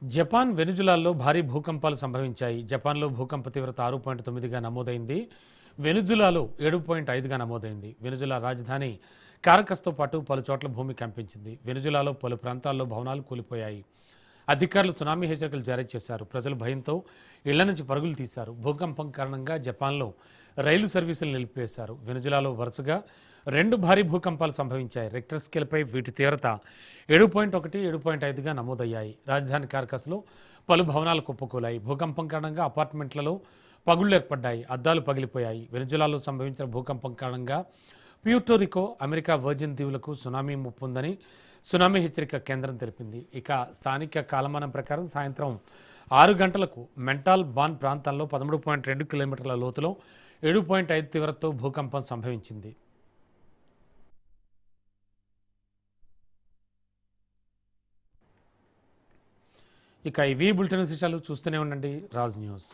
Japan వెనుజులాలో భారీ భూకంపాలు సంభవించాయి. జపాన్లో భూకంప తీవ్రత 6.9గా నమోదైంది. వెనుజులాలో 7.5గా నమోదైంది. వెనుజులా రాజధాని కారకస్తో పాటు పలు చోట్ల భూమి కంపించింది. వెనుజులాలో పలు ప్రాంతాల్లో భవనాలు కూలిపోయాయి. అధికారులు సునామీ హెచ్చరికలు జారీ చేశారు. ప్రజలు భయంతో ఇళ్ల నుంచి పరుగులు తీశారు. భూకంపం కారణంగా జపాన్లో రైలు సర్వీసులు నిలిపివేశారు. వెనుజులాలో వరుసగా 2 భారీ భూకంపాలు సంభవించాయి. రెక్టర్ స్కేల్పై వీటి తీవ్రత 7.1, 7.5గా నమోదయ్యాయి. రాజధాని కార్కస్లో పలు భవనాలు కుప్పకూలాయి. భూకంపం కారణంగా అపార్ట్మెంట్లలో పగుళ్లు ఏర్పడ్డాయి. అద్దాలు పగిలిపోయాయి. వెనుజులాలో సంభవించిన భూకంపం కారణంగా ప్యూర్టోరికో, అమెరికా వర్జిన్ దీవులకు సునామీ ముప్పు ఉందని సునామీ హెచ్చరిక కేంద్రం తెలిపింది. ఇక స్థానిక కాలమానం ప్రకారం సాయంత్రం 6 గంటలకు మెంటాల్ బాన్ ప్రాంతంలో 13.2 కిలోమీటర్ల లోతులో 7.5 తీవ్రతతో భూకంపం సంభవించింది. ఇక ఇవి బులెటిన్ విశేషాలు చూస్తూనే ఉండండి రాజ్ న్యూస్.